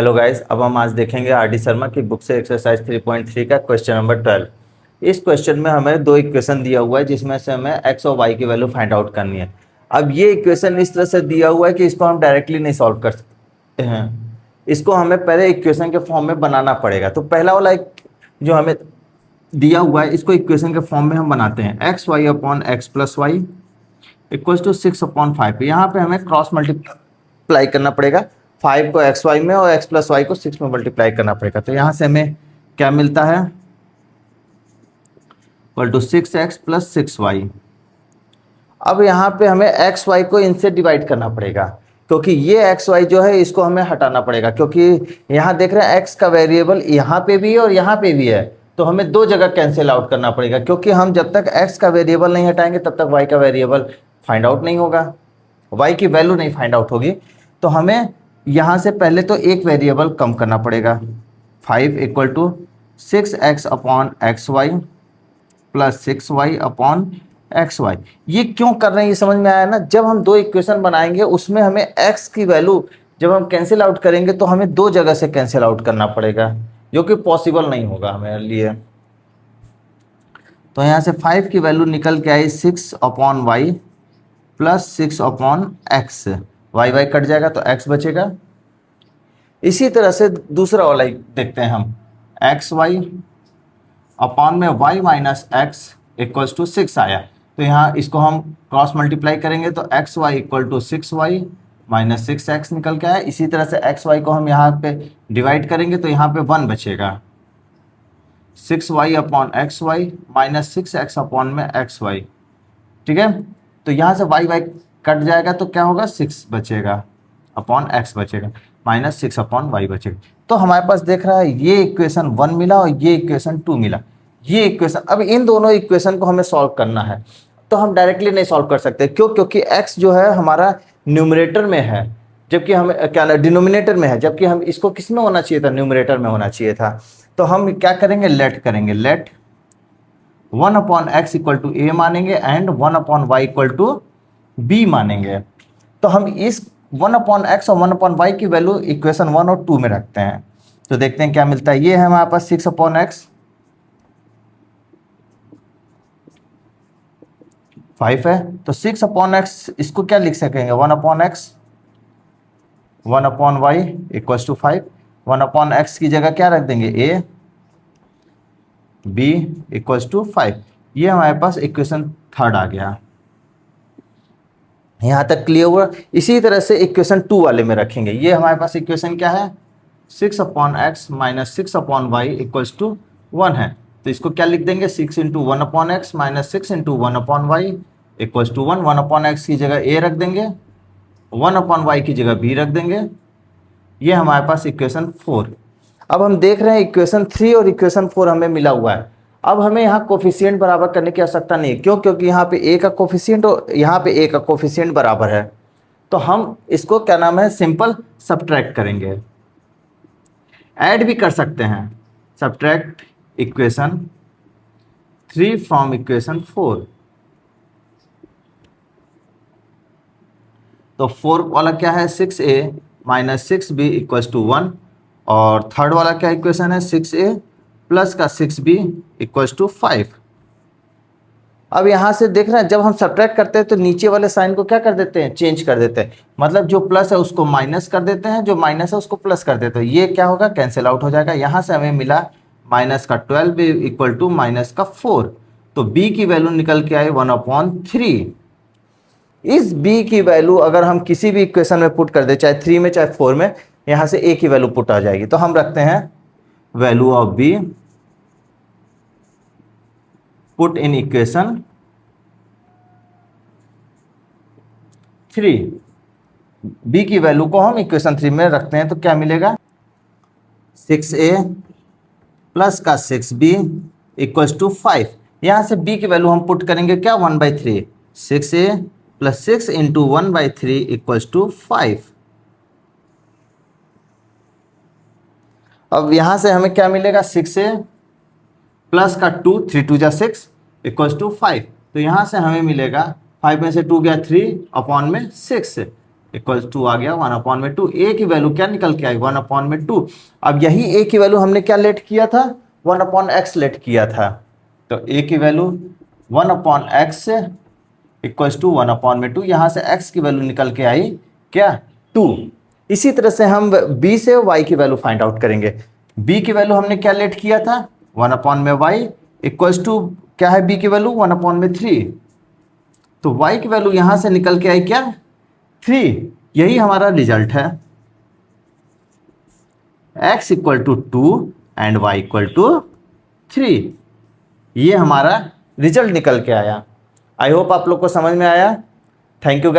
Hello guys, अब हम आज देखेंगे आर डी शर्मा की बुक से एक्सरसाइज 3.3 का क्वेश्चन नंबर 12। इस क्वेश्चन में हमें दो इक्वेशन दिया हुआ है जिसमें से हमें एक्स और वाई की वैल्यू फाइंड आउट करनी है। अब ये इक्वेशन इस तरह से दिया हुआ है कि इसको हम डायरेक्टली नहीं सॉल्व कर सकते हैं, इसको हमें पहले इक्वेशन के फॉर्म में बनाना पड़ेगा। तो पहला वाला जो हमें दिया हुआ है इसको इक्वेशन के फॉर्म में हम बनाते हैं। X y upon x plus y equals to 6/5। यहाँ पे हमें क्रॉस मल्टीप्लाई करना पड़ेगा, 5 को एक्स वाई में और एक्स प्लस वाई को 6 में मल्टीप्लाई करना पड़ेगा। तो यहाँ से हमें क्या मिलता है, equal to 6x plus 6y। अब यहाँ पे हमें एक्स वाई को इनसे डिवाइड करना पड़ेगा, क्योंकि ये एक्स वाई जो है इसको हमें हटाना पड़ेगा, क्योंकि यहाँ देख रहे हैं एक्स का वेरिएबल यहाँ पे भी है और यहाँ पे भी है, तो हमें दो जगह कैंसिल आउट करना पड़ेगा। क्योंकि हम जब तक एक्स का वेरिएबल नहीं हटाएंगे तब तक वाई का वेरिएबल फाइंड आउट नहीं होगा, वाई की वैल्यू नहीं फाइंड आउट होगी। तो हमें यहाँ से पहले तो एक वेरिएबल कम करना पड़ेगा। 5 equal to 6x upon x y plus 6y upon x y. ये क्यों कर रहे हैं ये समझ में आया ना। जब हम दो इक्वेशन बनाएंगे उसमें हमें x की वैल्यू जब हम कैंसिल आउट करेंगे तो हमें दो जगह से कैंसिल आउट करना पड़ेगा, जो कि पॉसिबल नहीं होगा हमारे लिए। तो यहाँ से 5 की वैल्यू निकल के आई 6 upon y plus 6 upon x. Y y cut जाएगा तो एक्स बचेगा। इसी तरह से दूसरा वाला देखते हैं हम, एक्स वाई अपॉन में y minus x equals to 6 आया। तो यहाँ इसको हम क्रॉस मल्टीप्लाई करेंगे तो x y equal to 6y minus 6x निकल के आया। इसी तरह से एक्स वाई को हम यहाँ पे डिवाइड करेंगे तो यहाँ पे 1 बचेगा। 6y upon x y minus 6x upon में एक्स वाई। ठीक है, तो यहाँ से वाई वाई कट जाएगा तो क्या होगा, 6 बचेगा अपॉन एक्स बचेगा माइनस 6 अपॉन वाई बचेगा। तो हमारे पास देख रहा है ये इक्वेशन 1 मिला और ये इक्वेशन 2 मिला। ये इक्वेशन, अब इन दोनों इक्वेशन को हमें सॉल्व करना है। तो हम डायरेक्टली नहीं सॉल्व कर सकते, क्यों? क्योंकि x जो है हमारा न्यूमरेटर में है, जबकि हमें क्या डिनोमिनेटर में है, जबकि हम इसको किस में होना चाहिए था, न्यूमरेटर में होना चाहिए था। तो हम क्या करेंगे, लेट करेंगे। Let 1 upon X equal to A मानेंगे and 1 upon Y equal to B मानेंगे। तो हम इस 1 अपॉन एक्स और 1 अपॉन वाई की वैल्यू इक्वेशन 1 और 2 में रखते हैं। तो देखते हैं क्या मिलता है। ये है हमारे पास 6 अपॉन एक्स, 5 है, तो 6 अपॉन एक्स इसको क्या लिख सकेंगे, 1 upon x 1 upon y equals to 5। 1 upon x की जगह क्या रख देंगे, ए, बी इक्वल्स टू 5। ये हमारे पास इक्वेशन 3 आ गया। यहाँ तक क्लियर हुआ। इसी तरह से इक्वेशन 2 वाले में रखेंगे। ये हमारे पास इक्वेशन क्या है, 6 upon x minus 6 upon y equals to 1 है। तो इसको क्या लिख देंगे, 6 into 1 upon x minus 6 into 1 upon y equals to 1। 1 upon x की जगह ए रख देंगे, 1 अपॉन वाई की जगह बी रख देंगे। ये हमारे पास इक्वेशन 4। अब हम देख रहे हैं इक्वेशन 3 और इक्वेशन 4 हमें मिला हुआ है। अब हमें यहाँ कोफिशिएंट बराबर करने की आवश्यकता नहीं है। क्यों? क्योंकि यहाँ पे ए का कोफिशिएंट और यहाँ पे ए का कोफिशिएंट बराबर है। तो हम इसको क्या नाम है, सिंपल सब्ट्रैक्ट करेंगे। ऐड भी कर सकते हैं, सब्ट्रैक्ट इक्वेशन 3 फ्रॉम इक्वेशन 4। तो 4 वाला क्या है, 6a minus 6b equals to 1। और थर्ड वाला क्या इक्वेशन है, 6a प्लस का 6b इक्वल्स टू 5। अब यहाँ से देख रहे हैं जब हम सब्ट्रैक्ट करते हैं तो नीचे वाले साइन को क्या कर देते हैं, चेंज कर देते हैं। मतलब जो प्लस है उसको माइनस कर देते हैं, जो माइनस है उसको प्लस कर देते हैं। ये क्या होगा, कैंसिल आउट हो जाएगा। यहाँ से हमें मिला माइनस का 12 इक्वल टू माइनस का 4। तो b की वैल्यू निकल के आई 1/3। इस b की वैल्यू अगर हम किसी भी इक्वेशन में पुट कर दे, चाहे 3 में चाहे 4 में, यहाँ से a की वैल्यू पुट आ जाएगी। तो हम रखते हैं value of b put in equation 3। b की वैल्यू को हम इक्वेशन 3 में रखते हैं तो क्या मिलेगा, 6a प्लस का 6b इक्वल्स टू 5। यहाँ से b की वैल्यू हम पुट करेंगे क्या, 1/3। 6a plus 6 into 1/3 equals to 5। अब यहाँ से हमें क्या मिलेगा, 6a प्लस का 2, 3 2 जा 6 इक्वल्स टू 5। तो यहाँ से हमें मिलेगा 5 में से 2 गया 3 अपॉन में 6। इक्वल्स टू आ गया 1/2। ए की वैल्यू क्या निकल के आई 1/2। अब यही ए की वैल्यू हमने क्या लेट किया था 1/x लेट किया था, तो ए की वैल्यू 1/x इक्वल्स टू 1/2। यहाँ से x की वैल्यू निकल के आई क्या 2। इसी तरह से हम b से y की वैल्यू फाइंड आउट करेंगे। b की वैल्यू हमने क्या लेट किया था 1/y इक्वल्स टू क्या है b की वैल्यू 1/3। तो y की वैल्यू यहां से निकल के आई क्या 3। यही हमारा रिजल्ट है, x equal to 2 and y equal to 3। ये हमारा रिजल्ट निकल के आया। आई होप आप लोग को समझ में आया। Thank you guys.